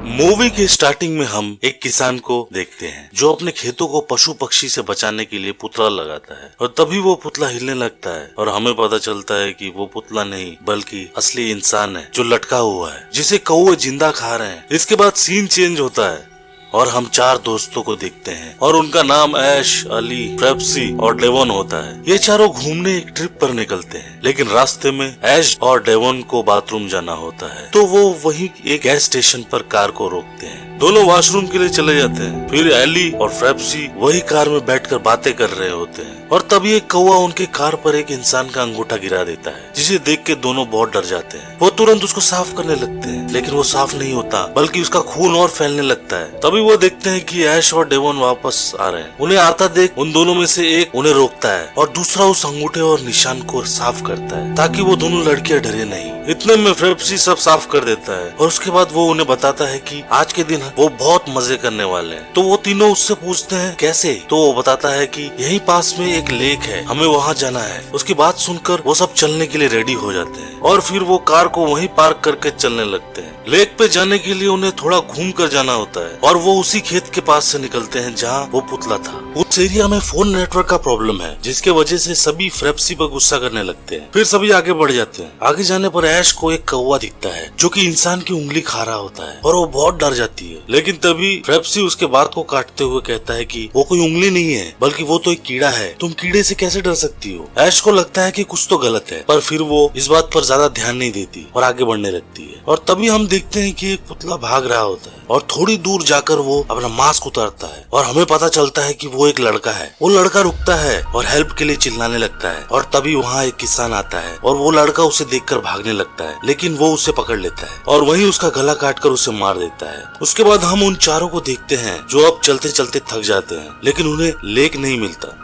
Movie के starting में हम एक किसान को देखते हैं जो अपने खेतों को पशु पक्षी से बचाने के लिए पुतला लगाता है और तभी वो पुतला हिलने लगता है और हमें पता चलता है कि वो पुतला नहीं बल्कि असली इंसान है जो लटका हुआ है जिसे कौवे जिंदा खा रहे हैं। इसके बाद सीन चेंज होता है और हम 4 दोस्तों को देखते हैं और उनका नाम ऐश, अली, पेप्सी और डेवॉन होता है। ये चारों घूमने एक ट्रिप पर निकलते हैं लेकिन रास्ते में ऐश और डेवॉन को बाथरूम जाना होता है तो वो वहीं एक गैस स्टेशन पर कार को रोकते हैं। दोनों वॉशरूम के लिए चले जाते हैं। फिर एली और पेप्सी वही कार में बैठकर बातें कर रहे होते हैं और तभी एक कौवा उनके कार पर एक इंसान का अंगूठा गिरा देता है जिसे देख के दोनों बहुत डर जाते हैं। वो तुरंत उसको साफ करने लगते हैं लेकिन वो साफ नहीं होता बल्कि उसका खून और फैलने लगता है। तभी वो देखते हैं कि ऐश और डेवॉन वापस आ रहे हैं। उन्हें आता देख उन दोनों में से एक उन्हें रोकता है और दूसरा उस अंगूठे और निशान को साफ करता है ताकि वो दोनों लड़कियां डरे नहीं। इतने में पेप्सी सब साफ कर देता है और उसके बाद वो उन्हें बताता है कि आज के दिन वो बहुत मजे करने वाले हैं। तो वो तीनों उससे पूछते हैं कैसे, तो वो बताता है कि यहीं पास में एक लेक है, हमें वहाँ जाना है। उसकी बात सुनकर वो सब चलने के लिए रेडी हो जाते हैं और फिर वो कार को वहीं पार्क करके चलने लगते हैं। लेक पे जाने के लिए उन्हें थोड़ा घूम कर जाना होता है और वो उसी खेत के पास से निकलते हैं जहाँ वो पुतला था। उस एरिया में फोन नेटवर्क का प्रॉब्लम है जिसके वजह से सभी पेप्सी पर गुस्सा करने लगते हैं। फिर सभी आगे बढ़ जाते हैं। आगे जाने पर ऐश को एक कौवा दिखता है जो कि इंसान की उंगली खा रहा होता है और वो बहुत डर जाती है। लेकिन तभी पेप्सी उसके बात को काटते हुए कहता है कि वो कोई उंगली नहीं है बल्कि वो तो एक कीड़ा है, तुम कीड़े से कैसे डर सकती हो। ऐश को लगता है कि कुछ तो गलत है पर फिर वो इस बात पर ज्यादा ध्यान नहीं देती और आगे बढ़ने लगती है। और तभी हम देखते हैं कि एक पुतला भाग रहा होता है और थोड़ी दूर जाकर वो अपना मास्क उतारता है और हमें पता चलता है कि वो एक लड़का है। वो लड़का रुकता है और हेल्प के लिए चिल्लाने लगता है और तभी वहाँ एक किसान आता है और वो लड़का उसे देखकर भागने लगता है लेकिन वो उसे पकड़ लेता है और वहीं उसका गला काटकर उसे मार देता है। उसके बाद हम उन चारों को देखते हैं जो अब चलते चलते थक जाते हैं लेकिन उन्हें लेक नहीं मिलता।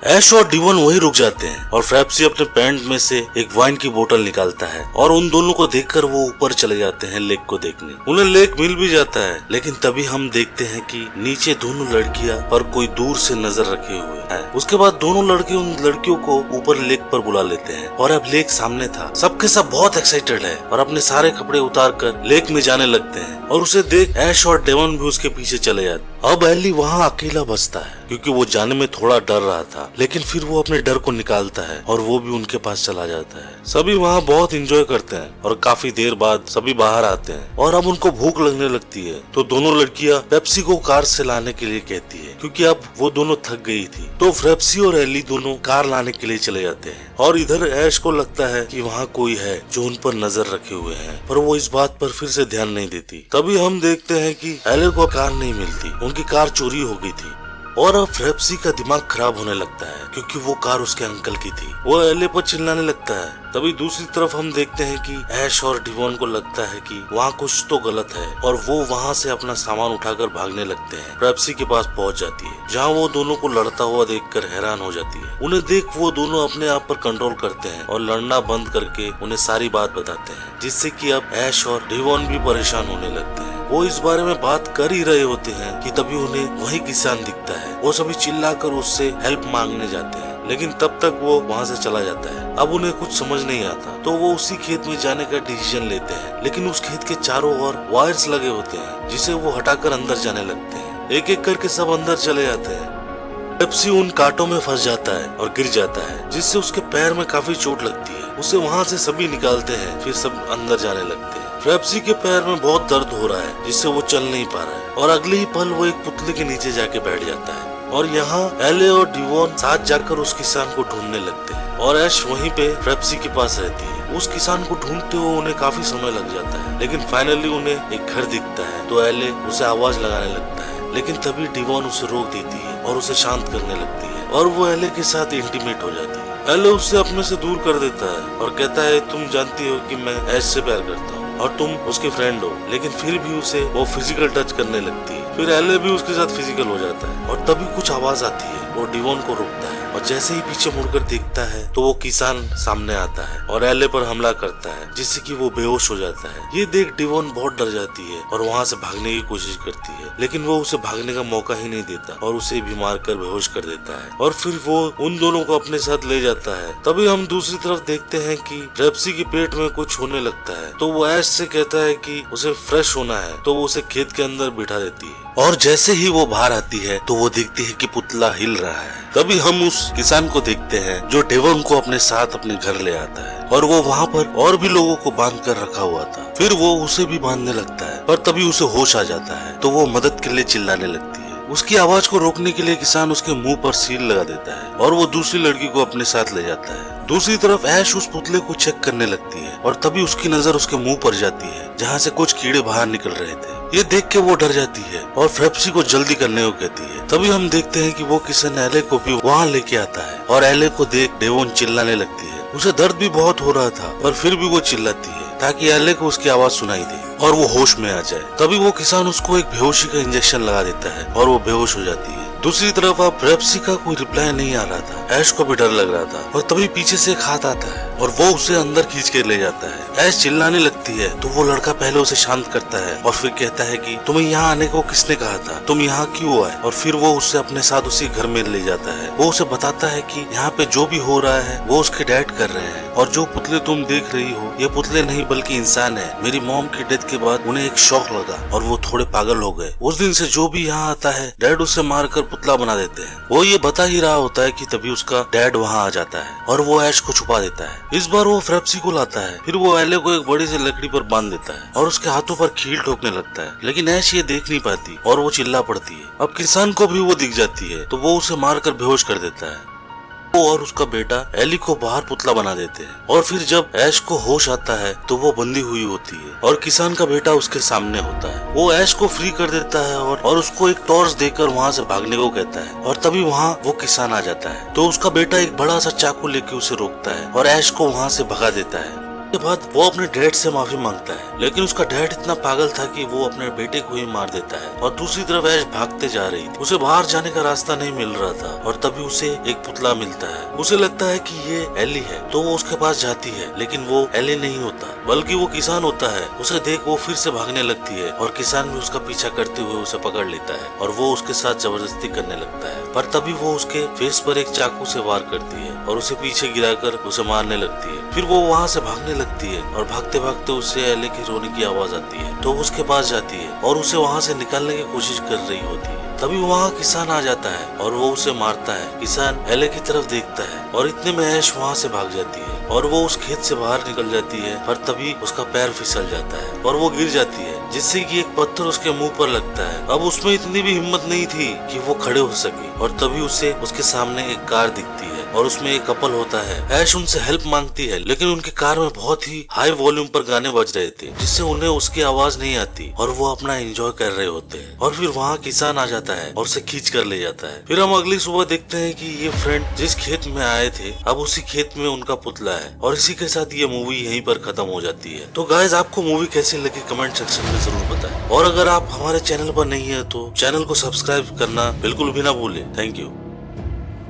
ऐश और डेवॉन वहीं रुक जाते हैं और पेप्सी अपने पैंट में से एक वाइन की बोतल निकालता है और उन दोनों को देखकर वो ऊपर चले जाते हैं लेक को देखने। उन्हें लेक मिल भी जाता है लेकिन तभी हम देखते हैं कि नीचे दोनों लड़कियां पर कोई दूर से नजर रखे हुए है। उसके बाद दोनों लड़के उन लड़कियों को ऊपर लेक पर बुला लेते हैं और अब लेक सामने था। सबके सब बहुत एक्साइटेड है और अपने सारे कपड़े उतार कर लेक में जाने लगते हैं और उसे देख ऐश और डेवॉन भी उसके पीछे चले जाते। अब एली वहाँ अकेला बचता है क्योंकि वो जाने में थोड़ा डर रहा था लेकिन फिर वो अपने डर को निकालता है और वो भी उनके पास चला जाता है। सभी वहाँ बहुत एंजॉय करते हैं और काफी देर बाद सभी बाहर आते हैं और अब उनको भूख लगने लगती है तो दोनों लड़कियां पेप्सी को कार से लाने के लिए कहती है क्योंकि अब वो दोनों थक गई थी। तो पेप्सी और एली दोनों कार लाने के लिए चले जाते हैं और इधर ऐश को लगता है कि वहाँ कोई है जो उन पर नजर रखे हुए है पर वो इस बात पर फिर से ध्यान नहीं देती। तभी हम देखते हैं कि एले को कार नहीं मिलती, उनकी कार चोरी हो गई थी और अब पेप्सी का दिमाग खराब होने लगता है क्योंकि वो कार उसके अंकल की थी। वो एले पर चिल्लाने लगता है। तभी दूसरी तरफ हम देखते हैं कि ऐश और डेवॉन को लगता है कि वहाँ कुछ तो गलत है और वो वहाँ से अपना सामान उठाकर भागने लगते हैं। पेप्सी के पास पहुँच जाती है जहाँ वो दोनों को लड़ता हुआ देखकर हैरान हो जाती है। उन्हें देख वो दोनों अपने आप पर कंट्रोल करते हैं और लड़ना बंद करके उन्हें सारी बात बताते हैं जिससे कि अब ऐश और डेवॉन भी परेशान होने लगते हैं। वो इस बारे में बात कर ही रहे होते हैं कि तभी उन्हें वही किसान दिखता है। वो सभी चिल्लाकर उससे हेल्प मांगने जाते हैं लेकिन तब तक वो वहाँ से चला जाता है। अब उन्हें कुछ समझ नहीं आता तो वो उसी खेत में जाने का डिसीजन लेते हैं लेकिन उस खेत के चारों ओर वायर्स लगे होते हैं जिसे वो हटाकर अंदर जाने लगते हैं। एक एक करके सब अंदर चले जाते हैं। पेप्सी उन कांटों में फंस जाता है और गिर जाता है जिससे उसके पैर में काफी चोट लगती है। उसे वहाँ से सभी निकालते हैं फिर सब अंदर जाने लगते हैं। पेप्सी के पैर में बहुत दर्द हो रहा है जिससे वो चल नहीं पा रहा है और अगले ही पल वो एक पुतले के नीचे जाके बैठ जाता है और यहाँ एले और डेवॉन साथ जाकर उस किसान को ढूंढने लगते हैं और ऐश वहीं पे पेप्सी के पास रहती है। उस किसान को ढूंढते हुए उन्हें काफी समय लग जाता है लेकिन फाइनली उन्हें एक घर दिखता है तो एले उसे आवाज लगाने लगता है लेकिन तभी डेवॉन उसे रोक देती है और उसे शांत करने लगती है और वो एले के साथ इंटीमेट हो जाती है। एले उससे अपने से दूर कर देता है और कहता है तुम जानती हो कि मैं ऐश से प्यार करता हूँ और तुम उसके फ्रेंड हो लेकिन फिर भी उसे वो फिजिकल टच करने लगती है। फिर एले भी उसके साथ फिजिकल हो जाता है और तभी कुछ आवाज आती है। वो डेवॉन को रोकता है और जैसे ही पीछे मुड़कर देखता है तो वो किसान सामने आता है और एले पर हमला करता है जिससे कि वो बेहोश हो जाता है। ये देख डेवॉन बहुत डर जाती है और वहाँ से भागने की कोशिश करती है लेकिन वो उसे भागने का मौका ही नहीं देता और उसे भी मार कर बेहोश कर देता है और फिर वो उन दोनों को अपने साथ ले जाता है। तभी हम दूसरी तरफ देखते हैं कि पेप्सी के पेट में कुछ होने लगता है तो वो ऐश ऐश से कहता है कि उसे फ्रेश होना है, तो वो उसे खेत के अंदर बिठा देती है। और जैसे ही वो बाहर आती है तो वो देखती है कि पुतला हिल रहा है। तभी हम उस किसान को देखते हैं जो डेवन को अपने साथ अपने घर ले आता है, और वो वहाँ पर और भी लोगों को बांध कर रखा हुआ था। फिर वो उसे भी बांधने लगता है, और तभी उसे होश आ जाता है, तो वो मदद के लिए चिल्लाने लगती है। उसकी आवाज को रोकने के लिए किसान उसके मुंह पर सील लगा देता है, और वो दूसरी लड़की को अपने साथ ले जाता है। दूसरी तरफ ऐश उस पुतले को चेक करने लगती है, और तभी उसकी नजर उसके मुंह पर जाती है जहाँ से कुछ कीड़े बाहर निकल रहे थे। ये देख के वो डर जाती है और फ्रेप्सी को जल्दी करने को कहती है। तभी हम देखते हैं कि वो किसान एले को भी वहाँ लेके आता है, और एले को देख डेवोन चिल्लाने लगती है। उसे दर्द भी बहुत हो रहा था, पर फिर भी वो चिल्लाती है ताकि एले को उसकी आवाज सुनाई दे और वो होश में आ जाए। तभी वो किसान उसको एक बेहोशी का इंजेक्शन लगा देता है, और वो बेहोश हो जाती है। दूसरी तरफ अब फ्रेप्सी का कोई रिप्लाई नहीं आ रहा था। ऐश को भी डर लग रहा था, और तभी पीछे से एक हाथ आता है और वो उसे अंदर खींच के ले जाता है। ऐश चिल्लाने लगती है, तो वो लड़का पहले उसे शांत करता है और फिर कहता है कि तुम्हें यहाँ आने को किसने कहा था, तुम यहाँ क्यों आए। और फिर वो उसे अपने साथ उसी घर में ले जाता है। वो उसे बताता है कि यहाँ पे जो भी हो रहा है वो उसके डैड कर रहे हैं, और जो पुतले तुम देख रही हो ये पुतले नहीं बल्कि इंसान है। मेरी मॉम की डेथ के बाद उन्हें एक शौक लगा और वो थोड़े पागल हो गए। उस दिन से जो भी यहाँ आता है डैड उसे मारकर पुतला बना देते हैं। वो ये बता ही रहा होता है कि तभी उसका डैड वहाँ आ जाता है और वो ऐश को छुपा देता है। इस बार वो फ्रेप्सी को लाता है, फिर वो एले को एक बड़ी सी लकड़ी पर बांध देता है और उसके हाथों पर कील ठोकने लगता है, लेकिन ऐश ये देख नहीं पाती और वो चिल्ला पड़ती है। अब किसान को भी वो दिख जाती है, तो वो उसे मारकर बेहोश कर देता है। वो और उसका बेटा एली को बाहर पुतला बना देते हैं, और फिर जब ऐश को होश आता है तो वो बंधी हुई होती है और किसान का बेटा उसके सामने होता है। वो ऐश को फ्री कर देता है और उसको एक टॉर्च देकर वहाँ से भागने को कहता है, और तभी वहाँ वो किसान आ जाता है। तो उसका बेटा एक बड़ा सा चाकू लेके उसे रोकता है और ऐश को वहाँ से भगा देता है। के बाद वो अपने डैड से माफी मांगता है, लेकिन उसका डैड इतना पागल था कि वो अपने बेटे को ही मार देता है। और दूसरी तरफ ऐश भागते जा रही थी, उसे बाहर जाने का रास्ता नहीं मिल रहा था, और तभी उसे एक पुतला मिलता है। उसे लगता है कि ये एली है, तो वो उसके पास जाती है, लेकिन वो एली नहीं होता बल्कि वो किसान होता है। उसे देख वो फिर से भागने लगती है और किसान भी उसका पीछा करते हुए उसे पकड़ लेता है और वो उसके साथ जबरदस्ती करने लगता है। पर तभी वो उसके फेस पर एक चाकू से वार करती है और उसे पीछे गिराकर उसे मारने लगती है। फिर वो वहाँ से भागने लगती है और भागते भागते उसे एले की रोने की आवाज आती है, तो उसके पास जाती है और उसे वहाँ से निकालने की कोशिश कर रही होती है। तभी वहाँ किसान आ जाता है और वो उसे मारता है। किसान एले की तरफ देखता है और इतने में ऐश वहाँ से भाग जाती है और वो उस खेत से बाहर निकल जाती है, पर तभी उसका पैर फिसल जाता है और वो गिर जाती है, जिससे कि एक पत्थर उसके मुंह पर लगता है। अब उसमें इतनी भी हिम्मत नहीं थी कि वो खड़े हो सके, और तभी उसे उसके सामने एक कार दिखती है और उसमें एक कपल होता है। ऐश उनसे हेल्प मांगती है, लेकिन उनकी कार में बहुत ही हाई वॉल्यूम पर गाने बज रहे थे, जिससे उन्हें उसकी आवाज नहीं आती और वो अपना एंजॉय कर रहे होते हैं। और फिर वहाँ किसान आ जाता है और उसे खींच कर ले जाता है। फिर हम अगली सुबह देखते हैं कि ये फ्रेंड जिस खेत में आए थे अब उसी खेत में उनका पुतला है, और इसी के साथ ये मूवी यहीं पर खत्म हो जाती है। तो गाइस, आपको मूवी कैसी लगी कमेंट सेक्शन में जरूर बताएं, और अगर आप हमारे चैनल पर नहीं है तो चैनल को सब्सक्राइब करना बिल्कुल भी ना भूलें। Thank you.